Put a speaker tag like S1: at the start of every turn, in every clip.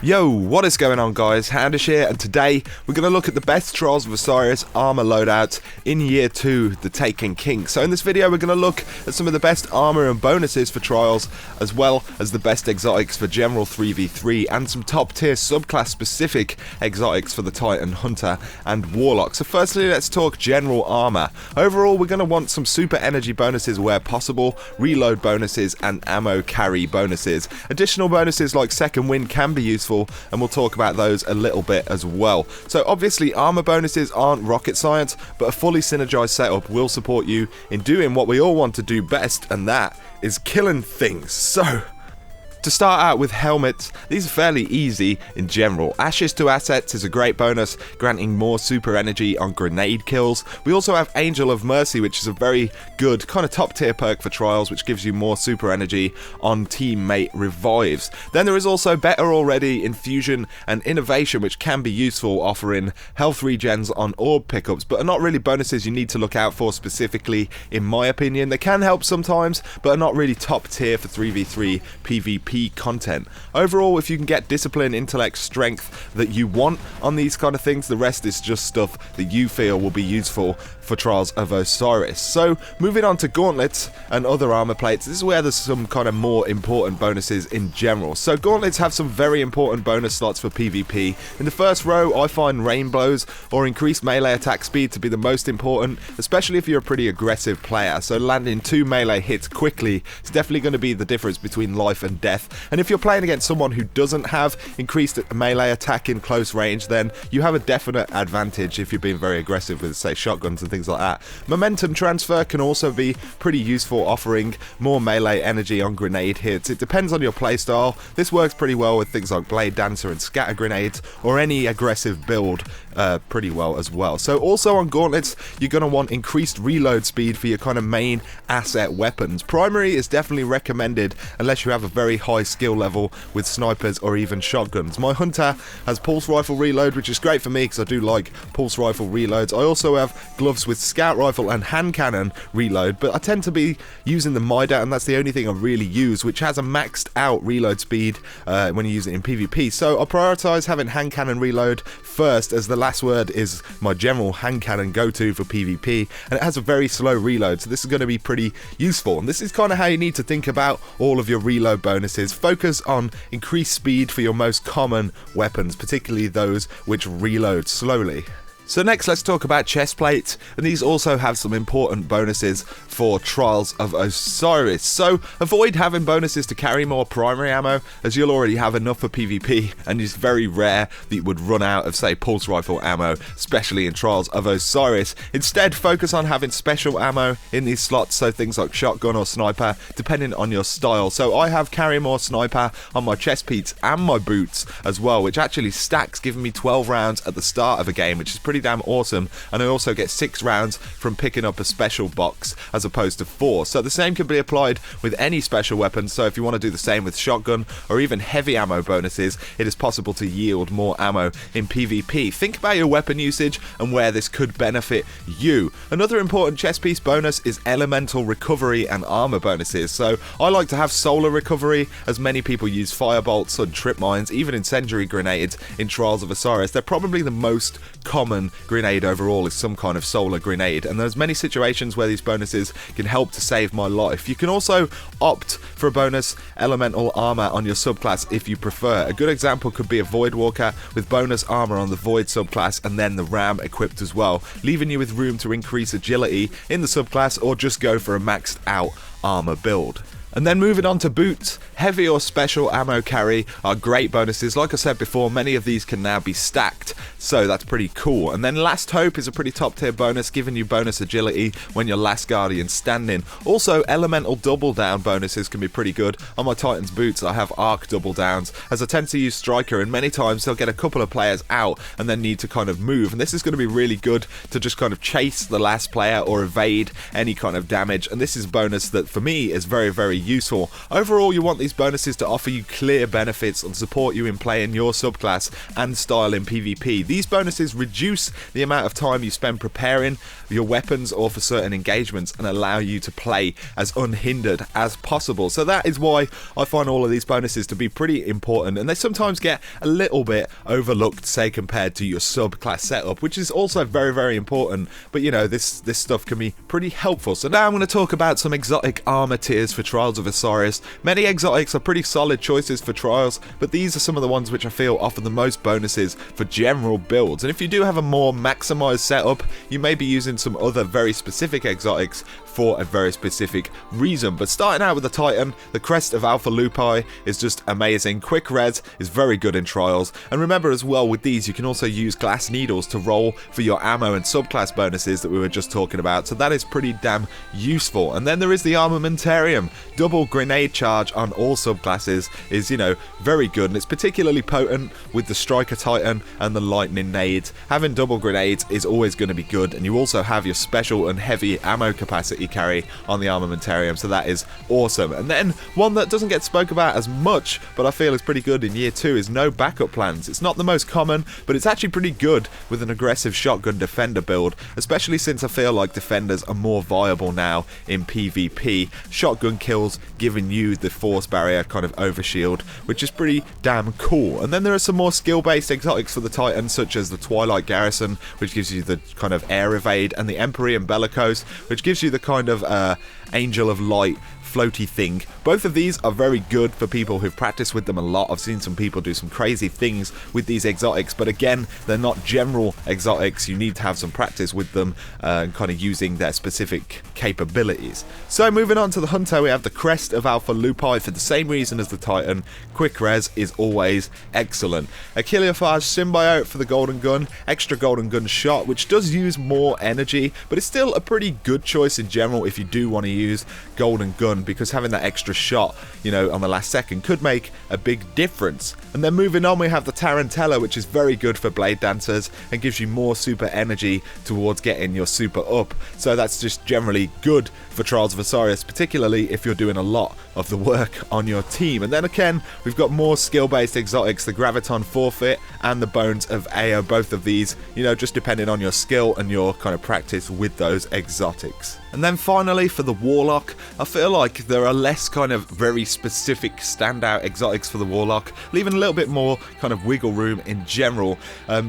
S1: Yo, what is going on guys, xHOUNDISHx here, and today we're going to look at the best Trials of Osiris Armor loadouts in Year 2, the Taken King. So in this video we're going to look at some of the best armor and bonuses for Trials, as well as the best exotics for General 3v3, and some top tier subclass specific exotics for the Titan, Hunter and Warlock. So firstly let's talk General Armor. Overall we're going to want some super energy bonuses where possible, reload bonuses and ammo carry bonuses. Additional bonuses like second wind can be useful, and we'll talk about those a little bit as well. So obviously armor bonuses aren't rocket science, but a fully synergized setup will support you in doing what we all want to do best, and that is killing things. So to start out with helmets, these are fairly easy in general. Ashes to assets is a great bonus, granting more super energy on grenade kills. We also have Angel of Mercy, which is a very good kind of top tier perk for Trials, which gives you more super energy on teammate revives. Then there is also better already Infusion and Innovation, which can be useful, offering health regens on orb pickups, but are not really bonuses you need to look out for specifically in my opinion. They can help sometimes, but are not really top tier for 3v3 PvP content. Overall, if you can get discipline, intellect, strength that you want on these kind of things, the rest is just stuff that you feel will be useful for Trials of Osiris. So moving on to gauntlets and other armor plates, this is where there's some kind of more important bonuses in general. So gauntlets have some very important bonus slots for PvP. In the first row I find rain blows or increased melee attack speed to be the most important, especially if you're a pretty aggressive player. So landing 2 melee hits quickly is definitely going to be the difference between life and death. And if you're playing against someone who doesn't have increased melee attack in close range, then you have a definite advantage if you're being very aggressive with, say, shotguns and things like that. Momentum transfer can also be pretty useful, offering more melee energy on grenade hits. It depends on your playstyle. This works pretty well with things like Blade Dancer and Scatter Grenades, or any aggressive build pretty well as well. So also on gauntlets, you're going to want increased reload speed for your kind of main asset weapons. Primary is definitely recommended unless you have a very high skill level with snipers or even shotguns. My Hunter has pulse rifle reload, which is great for me because I do like pulse rifle reloads. I also have gloves with scout rifle and hand cannon reload, but I tend to be using the Mida, and that's the only thing I really use, which has a maxed out reload speed when you use it in PvP. So I prioritize having hand cannon reload first, as the last word is my general hand cannon go-to for PvP, and it has a very slow reload, so this is going to be pretty useful. And this is kind of how you need to think about all of your reload bonuses. Focus on increased speed for your most common weapons, particularly those which reload slowly. So next let's talk about chest plates, and these also have some important bonuses for Trials of Osiris. So avoid having bonuses to carry more primary ammo, as you'll already have enough for PvP, and it's very rare that you would run out of, say, pulse rifle ammo, especially in Trials of Osiris. Instead, focus on having special ammo in these slots, so things like shotgun or sniper, depending on your style. So I have carry more sniper on my chest plates and my boots as well, which actually stacks, giving me 12 rounds at the start of a game, which is pretty damn awesome. And I also get 6 rounds from picking up a special box as opposed to 4. So the same can be applied with any special weapon. So if you want to do the same with shotgun or even heavy ammo bonuses, it is possible to yield more ammo in PvP. Think about your weapon usage and where this could benefit you. Another important chest piece bonus is elemental recovery and armor bonuses. So I like to have solar recovery, as many people use firebolts and trip mines, even incendiary grenades in Trials of Osiris. They're probably the most common grenade overall is some kind of solar grenade, and there's many situations where these bonuses can help to save my life. You can also opt for a bonus elemental armor on your subclass if you prefer. A good example could be a Void Walker with bonus armor on the Void subclass and then the Ram equipped as well, leaving you with room to increase agility in the subclass, or just go for a maxed out armor build. And then moving on to boots, heavy or special ammo carry are great bonuses. Like I said before, many of these can now be stacked, so that's pretty cool. And then Last Hope is a pretty top tier bonus, giving you bonus agility when you're last guardian standing. Also, elemental double down bonuses can be pretty good. On my Titan's boots I have arc double downs, as I tend to use striker, and many times they'll get a couple of players out and then need to kind of move, and this is going to be really good to just kind of chase the last player or evade any kind of damage. And this is a bonus that for me is very, very useful. Overall, you want these these bonuses to offer you clear benefits and support you in playing your subclass and style in PvP. These bonuses reduce the amount of time you spend preparing your weapons or for certain engagements and allow you to play as unhindered as possible. So that is why I find all of these bonuses to be pretty important, and they sometimes get a little bit overlooked, say compared to your subclass setup, which is also very, very important. But you know, this stuff can be pretty helpful. So now I'm going to talk about some exotic armor tiers for Trials of Osiris. Many exotics are pretty solid choices for Trials, but these are some of the ones which I feel offer the most bonuses for general builds. And if you do have a more maximized setup, you may be using some other very specific exotics for a very specific reason. But starting out with the Titan, the Crest of Alpha Lupi is just amazing. Quick res is very good in Trials, and remember as well, with these you can also use glass needles to roll for your ammo and subclass bonuses that we were just talking about, so that is pretty damn useful. And then there is the Armamentarium. Double grenade charge on all subclasses is, you know, very good, and it's particularly potent with the Striker Titan and the Lightning Nades. Having double grenades is always going to be good, and you also have your special and heavy ammo capacity carry on the Armamentarium, so that is awesome. And then one that doesn't get spoke about as much, but I feel is pretty good in year 2, is no backup plans. It's not the most common, but it's actually pretty good with an aggressive shotgun defender build, especially since I feel like defenders are more viable now in PvP. Shotgun kills giving you the force barrier kind of overshield, which is pretty damn cool. And then there are some more skill-based exotics for the Titan, such as the Twilight Garrison, which gives you the kind of air evade, and the Empyrean Bellicose, which gives you the kind of Angel of Light floaty thing. Both of these are very good for people who've practiced with them a lot. I've seen some people do some crazy things with these exotics, but again, they're not general exotics. You need to have some practice with them and kind of using their specific capabilities. So moving on to the Hunter, we have the Crest of Alpha Lupi for the same reason as the Titan. Quick res is always excellent. A Chiliophage Symbiote for the Golden Gun, extra Golden Gun shot, which does use more energy, but it's still a pretty good choice in general if you do want to use Golden Gun, because having that extra shot, you know, on the last second could make a big difference. And then moving on, we have the Tarantella, which is very good for Blade Dancers and gives you more super energy towards getting your super up. So that's just generally good for Trials of Osiris, particularly if you're doing a lot of the work on your team. And then again, we've got more skill-based exotics, the Graviton Forfeit and the Bones of Ao. Both of these, you know, just depending on your skill and your kind of practice with those exotics. And then finally for the Warlock, I feel like there are less kind of very specific standout exotics for the Warlock, leaving a little bit more kind of wiggle room in general.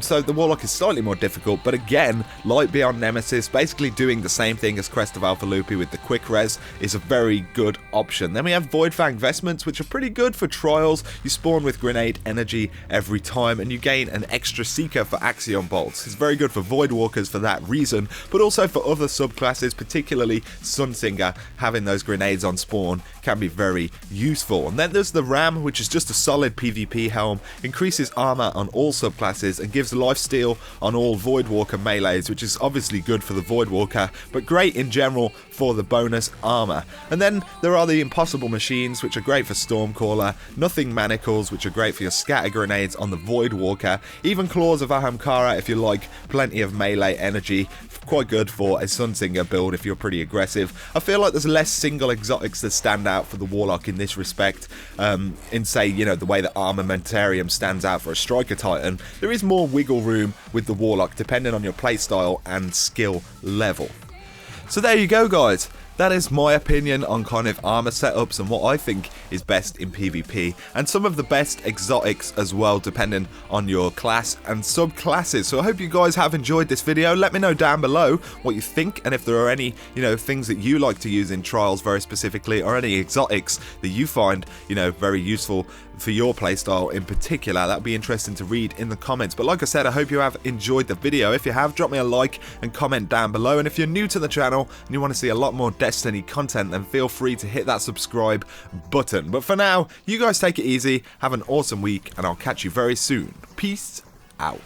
S1: So the Warlock is slightly more difficult, but again, Light Beyond Nemesis, basically doing the same thing as Crest of Alpha Lupi with the quick res, is a very good option. Then we have Voidfang Vestments, which are pretty good for Trials. You spawn with grenade energy every time, and you gain an extra Seeker for Axion Bolts. It's very good for Voidwalkers for that reason, but also for other subclasses, particularly Sunsinger. Having those grenades on spawn can be very useful. And then there's the Ram, which is just a solid PvP helm, increases armor on all subclasses and gives lifesteal on all Voidwalker melees, which is obviously good for the Voidwalker, but great in general for the bonus armor. And then there are the Impossible Machines, which are great for Stormcaller, Nothing Manacles, which are great for your scatter grenades on the Voidwalker, even Claws of Ahamkara if you like plenty of melee energy, quite good for a Sunsinger build if you're pretty aggressive. I feel like there's less single exotics that stand out for the Warlock in this respect, in say, you know, the way that Armamentarium stands out for a Striker Titan. There is more wiggle room with the Warlock depending on your playstyle and skill level. So there you go, guys. That is my opinion on kind of armor setups and what I think is best in PvP, and some of the best exotics as well, depending on your class and subclasses. So I hope you guys have enjoyed this video. Let me know down below what you think, and if there are any, you know, things that you like to use in Trials very specifically, or any exotics that you find, you know, very useful for your playstyle in particular. That would be interesting to read in the comments. But like I said, I hope you have enjoyed the video. If you have, drop me a like and comment down below. And if you're new to the channel and you want to see a lot more Destiny content, then feel free to hit that subscribe button. But for now, you guys take it easy, have an awesome week, and I'll catch you very soon. Peace out.